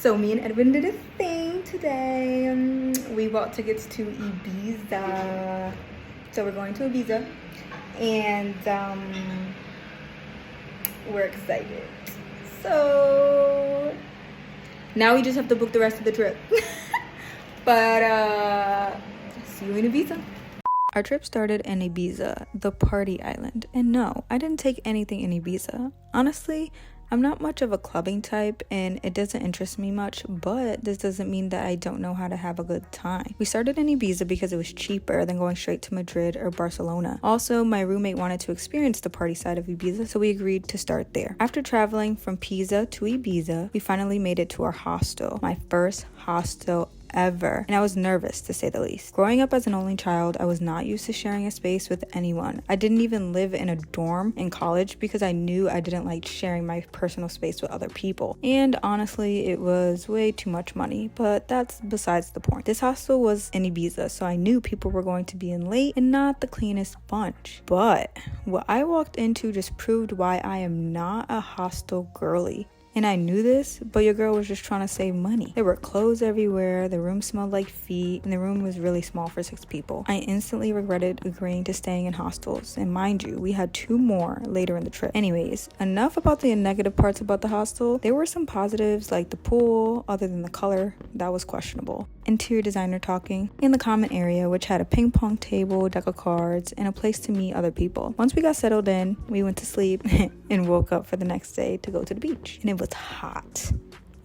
So me and Edwin did a thing today. We bought tickets to Ibiza. So we're going to Ibiza. And we're excited. So now we just have to book the rest of the trip. But see you in Ibiza. Our trip started in Ibiza, the party island. And no, I didn't take anything in Ibiza. Honestly, I'm not much of a clubbing type and it doesn't interest me much, but this doesn't mean that I don't know how to have a good time. We started in Ibiza because it was cheaper than going straight to Madrid or Barcelona. Also, my roommate wanted to experience the party side of Ibiza, so we agreed to start there. After traveling from Pisa to Ibiza, we finally made it to our hostel, my first hostel ever, and I was nervous to say the least. Growing up as an only child, I was not used to sharing a space with anyone. I didn't even live in a dorm in college because I knew I didn't like sharing my personal space with other people. And honestly, it was way too much money, but that's besides the point. This hostel was in Ibiza, so I knew people were going to be in late and not the cleanest bunch. But what I walked into just proved why I am not a hostel girly. And I knew this, but your girl was just trying to save money. There were clothes everywhere, the room smelled like feet, and the room was really small for 6 people. I instantly regretted agreeing to staying in hostels, and mind you, we had 2 more later in the trip. Anyways, enough about the negative parts about the hostel. There were some positives like the pool, other than the color, that was questionable. Interior designer talking, in the common area, which had a ping pong table, deck of cards, and a place to meet other people. Once we got settled in, we went to sleep and woke up for the next day to go to the beach. And it was hot.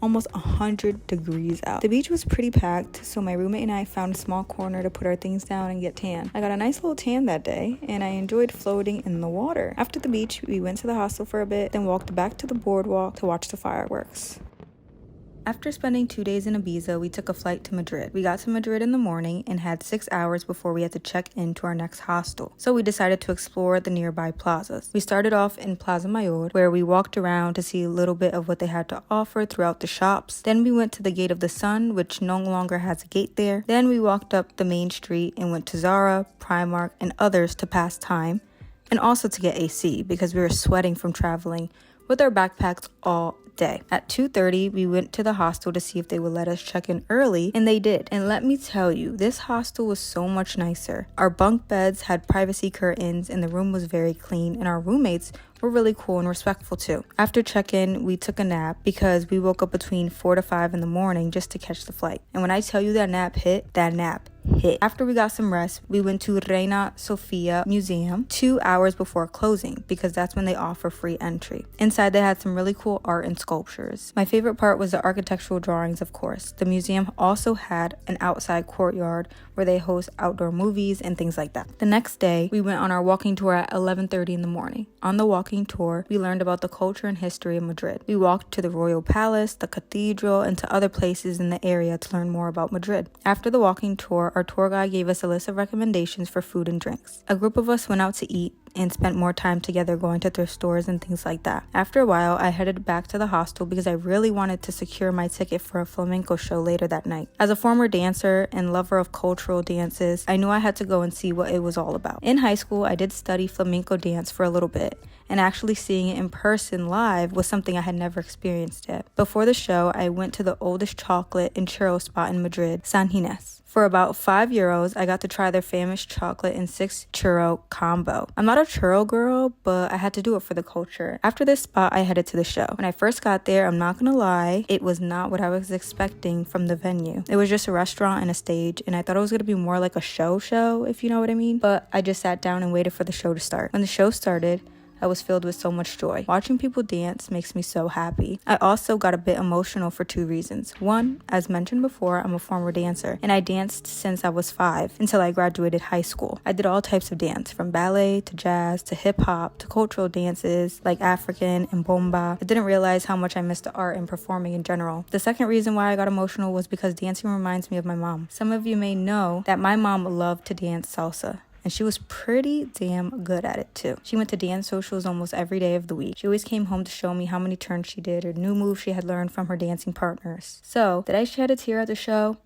Almost 100 degrees out. The beach was pretty packed, so my roommate and I found a small corner to put our things down and get tan. I got a nice little tan that day, and I enjoyed floating in the water. After the beach, we went to the hostel for a bit, then walked back to the boardwalk to watch the fireworks. After spending 2 days in Ibiza, we took a flight to Madrid. We got to Madrid in the morning and had 6 hours before we had to check into our next hostel. So we decided to explore the nearby plazas. We started off in Plaza Mayor, where we walked around to see a little bit of what they had to offer throughout the shops. Then we went to the Gate of the Sun, which no longer has a gate there. Then we walked up the main street and went to Zara, Primark, and others to pass time, and also to get AC because we were sweating from traveling with our backpacks all day. At 2:30, we went to the hostel to see if they would let us check in early, and they did. And let me tell you, this hostel was so much nicer. Our bunk beds had privacy curtains, and the room was very clean, and our roommates were really cool and respectful too. After check-in, we took a nap because we woke up between 4 to 5 in the morning just to catch the flight. And when I tell you that nap hit, that nap hit. After we got some rest, we went to Reina Sofia Museum 2 hours before closing because that's when they offer free entry. Inside they had some really cool art and sculptures. My favorite part was the architectural drawings, of course. The museum also had an outside courtyard where they host outdoor movies and things like that. The next day, we went on our walking tour at 11:30 in the morning. On the walking tour, we learned about the culture and history of Madrid. We walked to the Royal Palace, the cathedral, and to other places in the area to learn more about Madrid. After the walking tour, our tour guide gave us a list of recommendations for food and drinks. A group of us went out to eat and spent more time together going to thrift stores and things like that. After a while, I headed back to the hostel because I really wanted to secure my ticket for a flamenco show later that night. As a former dancer and lover of cultural dances, I knew I had to go and see what it was all about. In high school, I did study flamenco dance for a little bit, and actually seeing it in person live was something I had never experienced yet. Before the show, I went to the oldest chocolate and churro spot in Madrid, San Ginés. For about €5, I got to try their famous chocolate and 6 churro combo. I'm not a churro girl, but I had to do it for the culture. After this spot, I headed to the show. When I first got there, I'm not gonna lie, it was not what I was expecting from the venue. It was just a restaurant and a stage, and I thought it was gonna be more like a show, if you know what I mean. But I just sat down and waited for the show to start. When the show started, I was filled with so much joy. Watching people dance makes me so happy. I also got a bit emotional for 2 reasons. One, as mentioned before, I'm a former dancer, and I danced since I was 5 until I graduated high school. I did all types of dance, from ballet to jazz to hip-hop to cultural dances like African and bomba. I didn't realize how much I missed the art and performing in general. The second reason why I got emotional was because dancing reminds me of my mom. Some of you may know that my mom loved to dance salsa, and she was pretty damn good at it too. She went to dance socials almost every day of the week. She always came home to show me how many turns she did or new moves she had learned from her dancing partners. So, did I shed a tear at the show?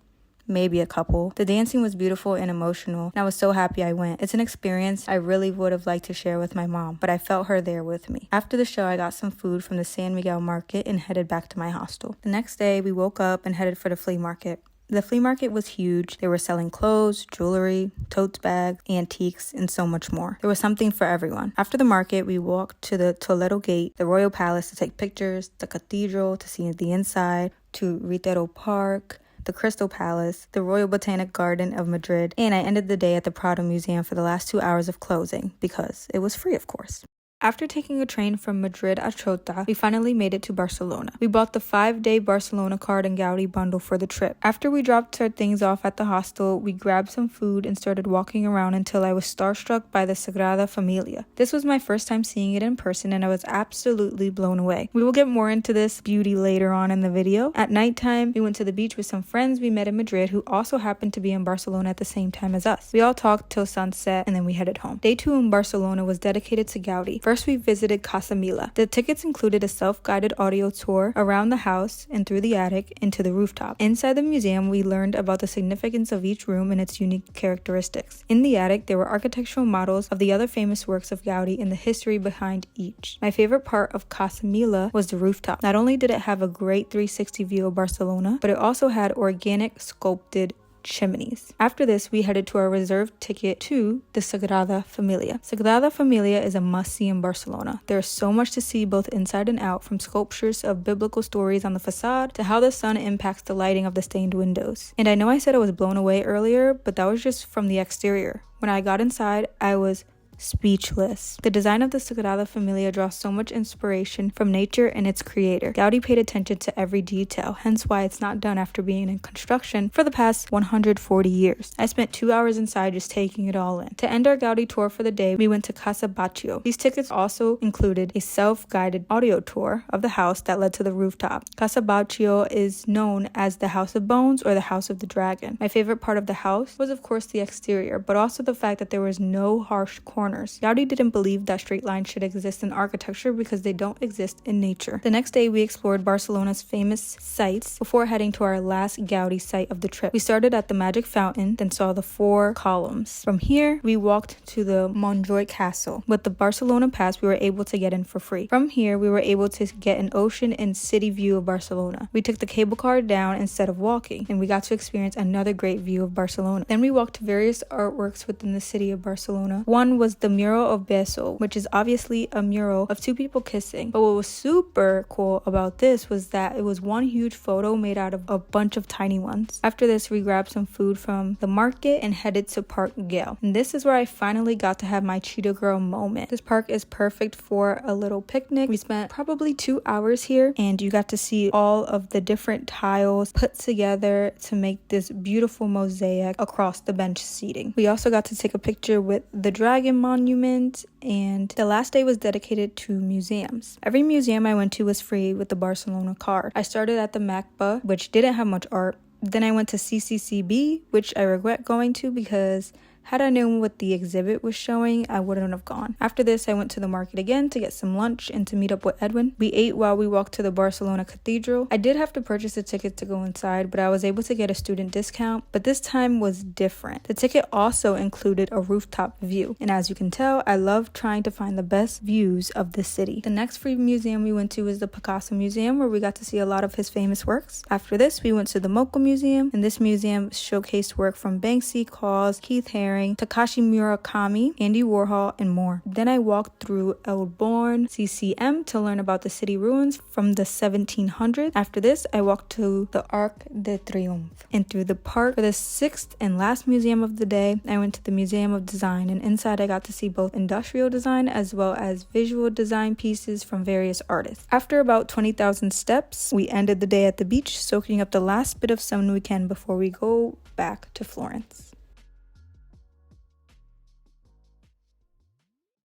maybe a couple. The dancing was beautiful and emotional, and I was so happy I went. It's an experience I really would have liked to share with my mom, but I felt her there with me. After the show, I got some food from the San Miguel market and headed back to my hostel. The next day, we woke up and headed for the flea market. The flea market was huge. They were selling clothes, jewelry, tote bags, antiques, and so much more. There was something for everyone. After the market, we walked to the Toledo Gate, the Royal Palace to take pictures, the cathedral to see the inside, to Retiro Park, the Crystal Palace, the Royal Botanic Garden of Madrid, and I ended the day at the Prado Museum for the last 2 hours of closing, because it was free, of course. After taking a train from Madrid a Chota, we finally made it to Barcelona. We bought the 5-day Barcelona card and Gaudi bundle for the trip. After we dropped our things off at the hostel, we grabbed some food and started walking around until I was starstruck by the Sagrada Familia. This was my first time seeing it in person and I was absolutely blown away. We will get more into this beauty later on in the video. At nighttime, we went to the beach with some friends we met in Madrid who also happened to be in Barcelona at the same time as us. We all talked till sunset and then we headed home. Day 2 in Barcelona was dedicated to Gaudi. First, we visited Casa Mila. The tickets included a self-guided audio tour around the house and through the attic into the rooftop. Inside the museum, we learned about the significance of each room and its unique characteristics. In the attic, there were architectural models of the other famous works of Gaudi and the history behind each. My favorite part of Casa Mila was the rooftop. Not only did it have a great 360 view of Barcelona, but it also had organic sculpted chimneys. After this, we headed to our reserved ticket to the Sagrada Familia. Sagrada Familia is a must-see in Barcelona. There is so much to see both inside and out, from sculptures of biblical stories on the facade to how the sun impacts the lighting of the stained windows. And I know I said I was blown away earlier, but that was just from the exterior. When I got inside, I was speechless. The design of the Sagrada Familia draws so much inspiration from nature and its creator. Gaudi paid attention to every detail, hence why it's not done after being in construction for the past 140 years. I spent 2 hours inside just taking it all in. To end our Gaudi tour for the day, we went to Casa Batlló. These tickets also included a self-guided audio tour of the house that led to the rooftop. Casa Batlló is known as the House of Bones or the House of the Dragon. My favorite part of the house was of course the exterior, but also the fact that there was no harsh corners. Gaudi didn't believe that straight lines should exist in architecture because they don't exist in nature. The next day, we explored Barcelona's famous sites before heading to our last Gaudi site of the trip. We started at the Magic Fountain, then saw the 4 columns. From here, we walked to the Montjuïc Castle. With the Barcelona Pass, we were able to get in for free. From here, we were able to get an ocean and city view of Barcelona. We took the cable car down instead of walking, and we got to experience another great view of Barcelona. Then we walked to various artworks within the city of Barcelona. One was the mural of Beso, which is obviously a mural of 2 people kissing. But what was super cool about this was that it was one huge photo made out of a bunch of tiny ones. After this, we grabbed some food from the market and headed to Park Güell. And this is where I finally got to have my cheetah girl moment. This park is perfect for a little picnic. We spent probably 2 hours here and you got to see all of the different tiles put together to make this beautiful mosaic across the bench seating. We also got to take a picture with the dragon monument, and the last day was dedicated to museums. Every museum I went to was free with the Barcelona card. I started at the MACBA, which didn't have much art. Then I went to CCCB, which I regret going to because had I known what the exhibit was showing, I wouldn't have gone. After this, I went to the market again to get some lunch and to meet up with Edwin. We ate while we walked to the Barcelona Cathedral. I did have to purchase a ticket to go inside, but I was able to get a student discount, but this time was different. The ticket also included a rooftop view, and as you can tell, I love trying to find the best views of the city. The next free museum we went to was the Picasso Museum, where we got to see a lot of his famous works. After this, we went to the Mocha Museum, and this museum showcased work from Banksy, Kaws, Keith Haring, Takashi Murakami, Andy Warhol, and more. Then I walked through El Born CCM to learn about the city ruins from the 1700s. After this, I walked to the Arc de Triomphe and through the park. For the 6th and last museum of the day, I went to the Museum of Design, and inside I got to see both industrial design as well as visual design pieces from various artists. After about 20,000 steps, we ended the day at the beach, soaking up the last bit of sun we can before we go back to Florence.